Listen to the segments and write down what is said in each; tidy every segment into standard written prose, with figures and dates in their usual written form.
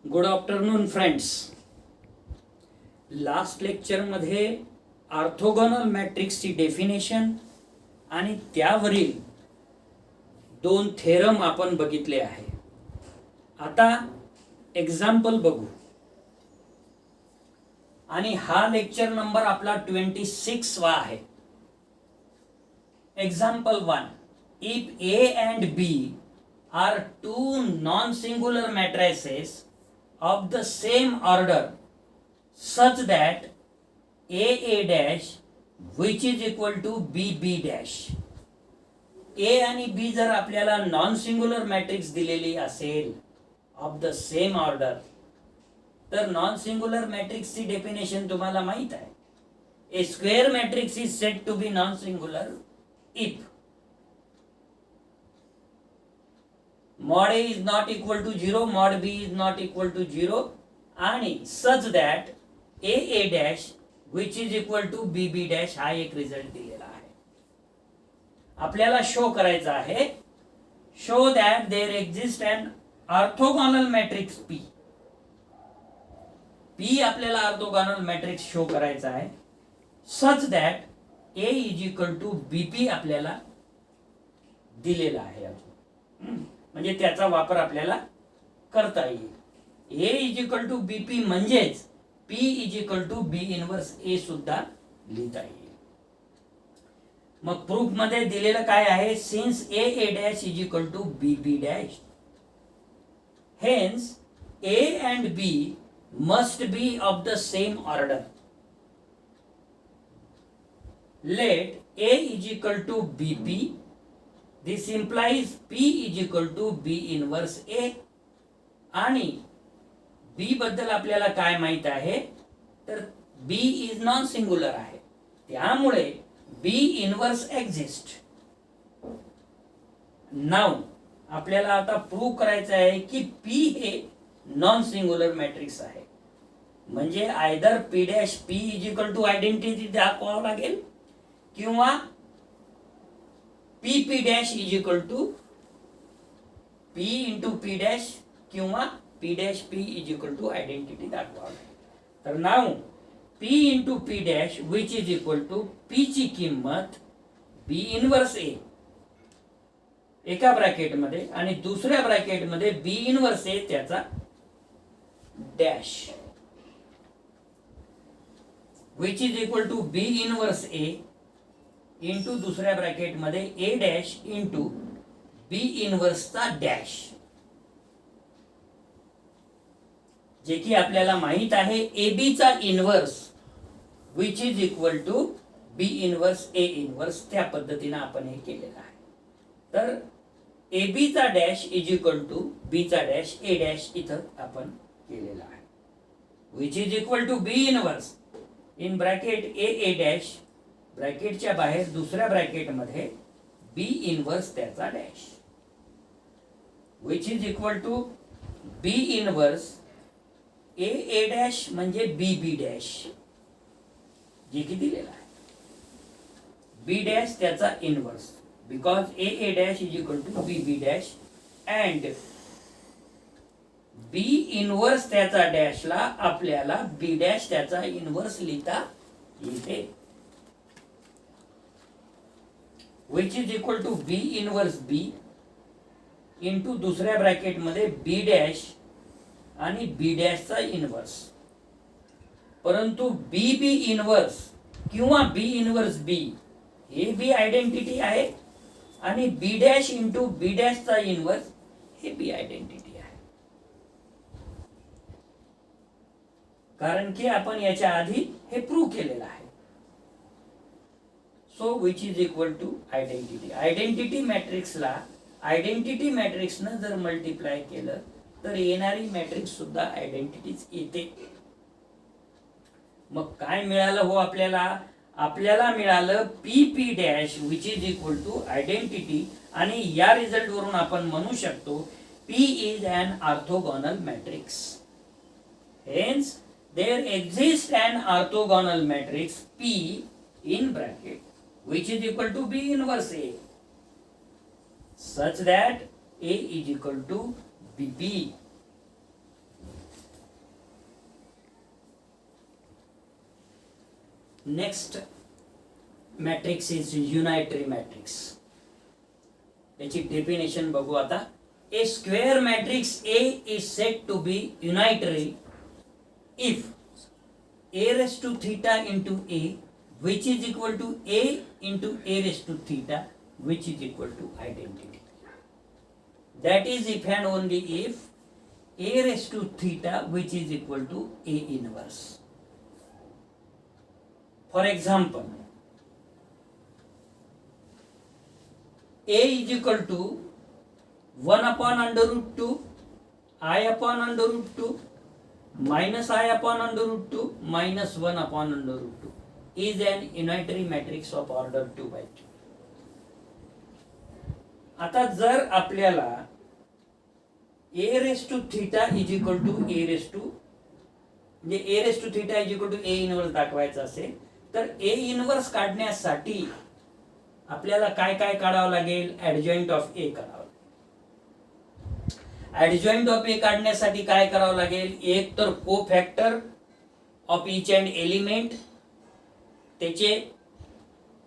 Good afternoon friends. Last लेक्चरमध्ये orthogonal मॅट्रिक्सची definition आणि त्यावरील दोन थेरम आपण बघितले आहे. आता एक्झाम्पल बघू. आणि हा लेक्चर नंबर आपला 26 वा आहे. Example 1. If A and B are two non-singular matrices of the same order such that a dash which is equal to b dash. a आणि b जर आपल्याला नॉन सिंग्युलर मॅट्रिक्स दिलेली असेल ऑफ द सेम ऑर्डर, तर non singular मॅट्रिक्सची definition तुम्हाला माहित आहे. A square matrix is said to be non singular if mod A is not equal to 0, mod B is not equal to 0 आणि such that a dash which is equal to b dash हा एक result दिलेला आहे. आपल्याला show करायचा आहे, show that there exists an orthogonal matrix P. P आपल्याला orthogonal matrix show करायचा आहे such that a is equal to bp आपल्याला दिलेला आहे. म्हणजे त्याचा वापर आपल्याला करता येईल. A is equal to BP म्हणजेच P is equal to B inverse A सुद्धा लिहिता येईल. मग प्रूफ मध्ये दिलेलं काय आहे, since A dash is equal to B dash, hence A and B must be of the same order. Let A is equal to BP. This implies P is equal to B inverse A. आणि B बद्दल आपल्याला काय माहित आहे, तर B is non singular आहे, त्यामुळे B inverse exist. Now आपल्याला आता प्रूव्ह करायचं आहे की P हे नॉन सिंग्युलर मॅट्रिक्स आहे. म्हणजे either P dash P is equal to identity दाखवावं लागेल किंवा p dash is equal to p into p dash किंवा p dash p is equal to identity दाखवावी. तर now p into p dash which is equal to p ची किंमत b inverse a एका bracket मध्ये आणि दुसऱ्या ब्रॅकेट मध्ये b इनवर्स a त्याचा dash which is equal to b inverse a into दुसऱ्या ब्रॅकेट मध्ये ए डॅश इंटू बी इनवर्सचा डॅश, जे की आपल्याला माहित आहे ए बी चा inverse which is equal to B inverse A inverse. त्या पद्धतीने आपण हे केलेलं आहे. तर ए बी चा dash is equal to B चा डॅश ए डॅश इथं आपण केलेला आहे. Which is equal to B inverse in bracket A dash, ब्रॅकेटच्या बाहेर दुसऱ्या ब्रॅकेट मध्ये बी इनवर्स त्याचा dash which is equal to B inverse A dash म्हणजे बी डॅश, जे की दिलेला आहे. बी डॅश त्याचा inverse because A dash is equal to B dash and B inverse त्याचा डॅशला आपल्याला बी डॅश त्याचा इनवर्स लिहिता येते. which is equal to b inverse b into दुसऱ्या ब्रॅकेट मध्ये b डॅश आणि b डॅश चा इनवर्स. परंतु b इनवर्स किंवा b इनवर्स b हे b आयडेंटिटी आहे आणि b dash into b dash चा इनवर्स हे b आयडेंटिटी आहे. कारण की आपण याच्या आधी हे प्रूव्ह केलेलं आहे. So which is equal to identity. Identity मॅट्रिक्सला आयडेंटिटी मॅट्रिक्सनं जर मल्टिप्लाय केलं तर येणारी मॅट्रिक्स सुद्धा आयडेंटिटीच येते. मग काय मिळालं हो आपल्याला मिळालं P dash which is equal to identity. आणि या रिझल्ट वरून आपण म्हणू शकतो P is an orthogonal matrix. Hence there exist an orthogonal matrix P in bracket which is equal to b inverse a such that a is equal to bp. Next matrix is unitary matrix. याची definition बघू आता. A square matrix A is said to be unitary if a raised to theta into a which is equal to a into a raised to theta which is equal to identity. That is if and only if a raised to theta which is equal to a inverse. For example, a is equal to 1 upon under root 2 I upon under root 2 minus I upon under root 2 minus 1 upon under root 2 is an unitary matrix of order 2 by 2. आता जर आपल्याला a raised to theta is equal to a raised to म्हणजे a raised to theta is equal to a inverse दाखवायचं असेल तर a inverse काढण्यासाठी आपल्याला काय काय काढावं लागेल? ऍडजॉइंट ऑफ a काढावं. ऍडजॉइंट ऑफ ए काढण्यासाठी काय करावं लागेल? एक तर को factor of each and element त्याचे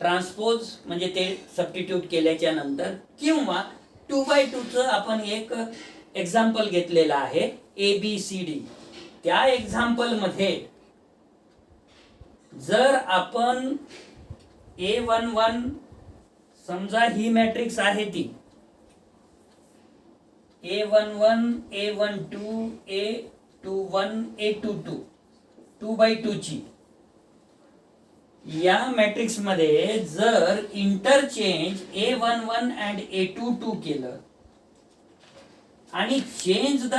ट्रान्सपोज म्हणजे ते सबस्टिट्यूट केल्याच्या नंतर किंवा 2/2 चं आपण एक एक्झाम्पल घेतलेलं आहे ABCD. त्या एक्झाम्पल मध्ये जर आपण A11 समजा ही मॅट्रिक्स आहे ती A11, A12, A21, A22 2/2 ची या मॅट्रिक्स मध्ये जर इंटरचेंज A11 and A22 केलं आणि चेंज द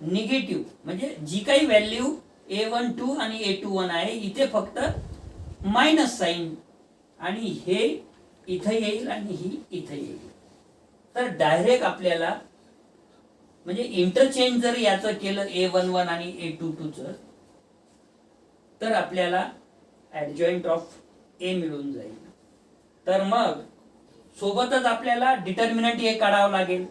निगेटिव्ह म्हणजे जी काही व्हॅल्यू A12 आणि A21 आहे इथे फक्त मायनस साइन आणि हे इथे येईल आणि ही इथे येईल तर डायरेक्ट आपल्याला म्हणजे इंटरचेंज जर याचं केलं A11 आणि A22 चं तर आपल्याला ऍडजॉइंट ऑफ A मिळून जाईल. तर मग सोबतच आपल्याला डिटर्मिनंट A काढावं लागेल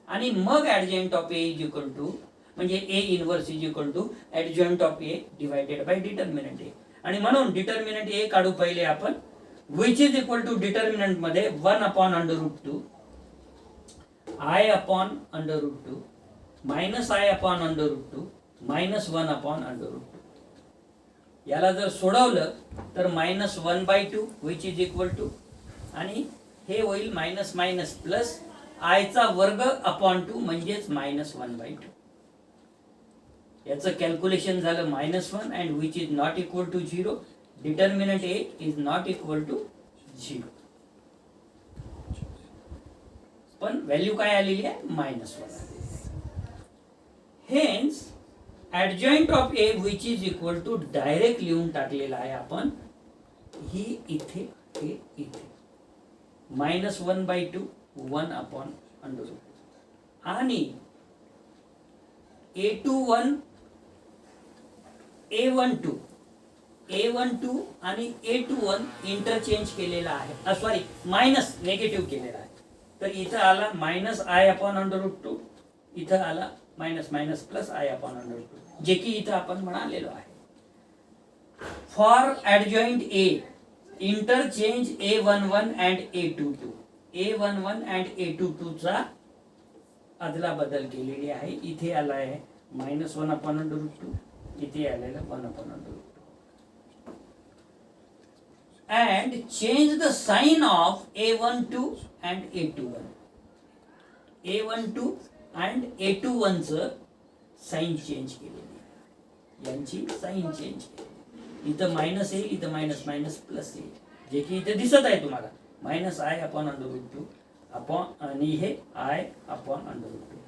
आणि मग adjoint of A is equal to म्हणजे A inverse is equal to adjoint of A divided by determinant A. आणि म्हणून डिटर्मिनंट A काढू पहिले आपण which is equal to determinant मध्ये 1 upon under root 2 I upon under root 2 minus I upon under root 2 minus 1 upon under root 2. याला जर सोडवलं तर -1/2 which is equal to आणि हे होईल मायनस मायनस प्लस I चा वर्ग अपॉन 2 म्हणजेच -1/2. याचं कॅल्क्युलेशन झालं -1 and which is not equal to 0. Determinant A is not equal to 0. पण व्हॅल्यू काय आलेली आहे? -1. Hence adjoint of A which is equal to direct लिहून टाकलेला आहे आपण ही इथे हे इथे -1/2 1 upon under root आणि A21 A12 आणि A21 इंटरचेंज केलेला आहे सॉरी मायनस निगेटिव्ह केलेला आहे तर इथं आला -I upon under root 2 इथं आला minus plus I upon under root 2 जे की इथं आपण म्हणालेलो आहे. For adjoint A interchange A11 and A22 A22 चा अदला बदल केलेली आहे. इथे आला आहे -1 upon under root 2 इथे आलेला 1 upon under root 2 and change the sign of A12 and A21. A12 and A21 चं साइन चेंज केलेली यांची साइन चेंज केली. इथं मायनस येईल इथं मायनस प्लस येईल जे की इथे दिसत आहे तुम्हाला -I upon under root 2 upon आणि हे I upon under root 2.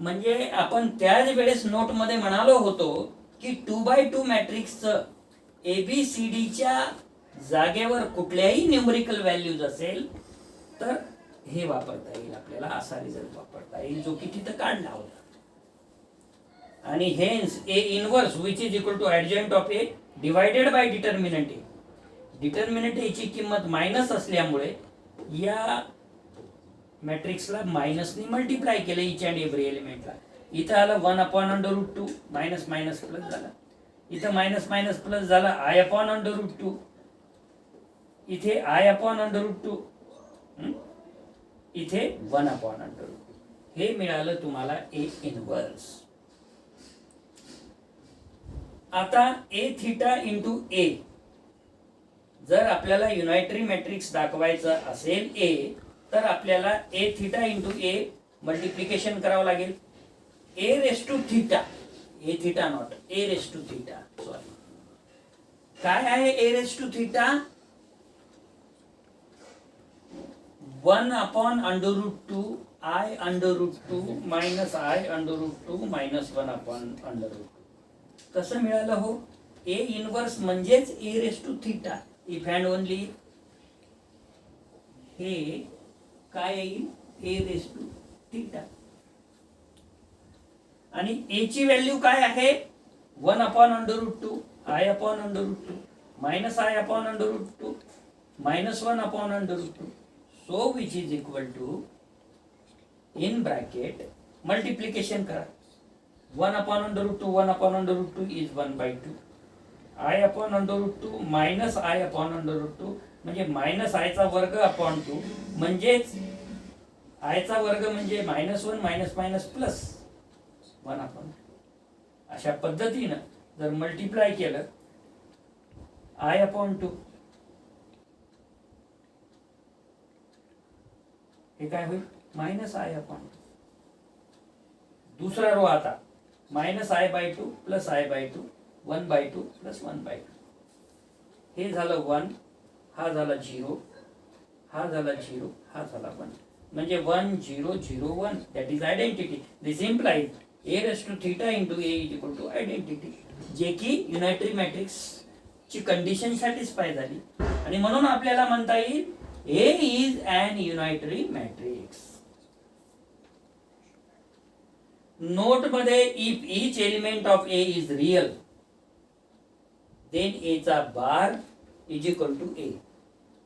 म्हणजे आपण त्याच वेळेस नोट मध्ये म्हणालो होतो की 2/2 मॅट्रिक्सचं ABCDच्या जागेवर कुठल्याही न्यूमरिकल व्हॅल्यूज असेल तर हे वापरता येईल आपल्याला असा रिझल्ट वापरता येईल जो की तिथं काढला होता. आणि hence A inverse which is equal to adjoint of A divided by determinant A. Determinant A ची किंमत मायनस असल्यामुळे या मॅट्रिक्सला मायनसने मल्टिप्लाय केलं इच अँड एव्हरी एलिमेंटला. इथं आलं 1 upon under root 2 minus plus झाला. इथं मायनस मायनस प्लस झाला आय अपॉन अंडर रूट 2, इथे आय अपॉन अंडर रूट 2, इथे 1 अपॉन अंडर रूट 2. हे मिळालं तुम्हाला ए इनवर्स. आता ए थिटा इंटू ए, जर आपल्याला युनायटरी मॅट्रिक्स दाखवायचं असेल ए, तर आपल्याला A theta into A multiplication करावं लागेल. A raise to theta, A theta not A raise to theta, sorry. काय आहे A raise to theta? 1 upon under root 2 i under root 2 minus i under root 2 minus 1 upon under root 2. कसं मिळालं हो? A inverse म्हणजेच A raise to theta. If and only हे काय येईल? A raise to theta. आणि ए ची value काय आहे? 1 upon under root 2 i upon under root 2 minus i upon under root 2 minus 1 upon under root 2. So which is equal to, in bracket multiplication करा. 1 upon under root 2 1 upon under root 2 is 1/2. I upon under root 2 minus i upon under root 2 म्हणजे minus I चा वर्ग upon 2, म्हणजेच I चा वर्ग म्हणजे minus 1 minus minus plus 1 upon. अशा पद्धतीनं जर मल्टिप्लाय केलं आय अपॉन 2, हे काय होईल? Minus i upon 2. दुसरा रो आता minus i by 2 plus i by 2 1/2 plus 1/2. हे झालं 1, हा झाला 0, हा झाला 0, हा झाला 1. म्हणजे 1 0 0 1, that is identity. This implies A raise to theta into A is equal to identity, जे की युनायटरी मॅट्रिक्स ची कंडिशन सॅटिस्फाय झाली. आणि म्हणून आपल्याला म्हणता येईल A is an unitary matrix. Note मध्ये if each element of A is real, then A चा bar is equal to A.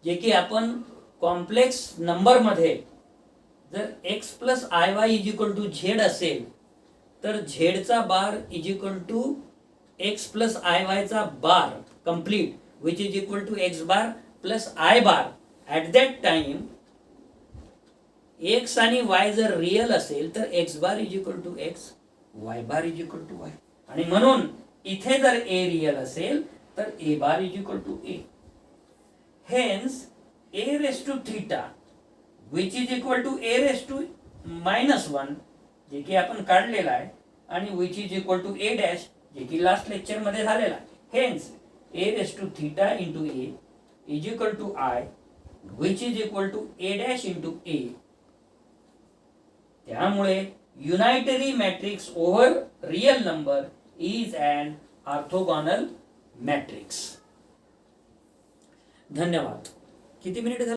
जे की आपण कॉम्प्लेक्स नंबर मध्ये जर x plus i y is equal to z असेल, तर झेड चा bar is equal to x plus i Y चा बार complete, which is equal to x bar plus I bar. At that time x आणि y जर real असेल तर x bar is equal to x, y bar is equal to y. आणि म्हणून इथे जर a real असेल तर a bar is equal to a. Hence a raise to theta which is equal to a raise to -1, जे की आपण काढलेला आहे, आणि which is equal to a dash, जे की लास्ट लेक्चर मध्ये झालेला आहे. Hence a raise to theta into a is equal to I, which is equal to a dash into a. त्यामुळे unitary matrix over real number is an orthogonal matrix. धन्यवाद. किती minute झाले?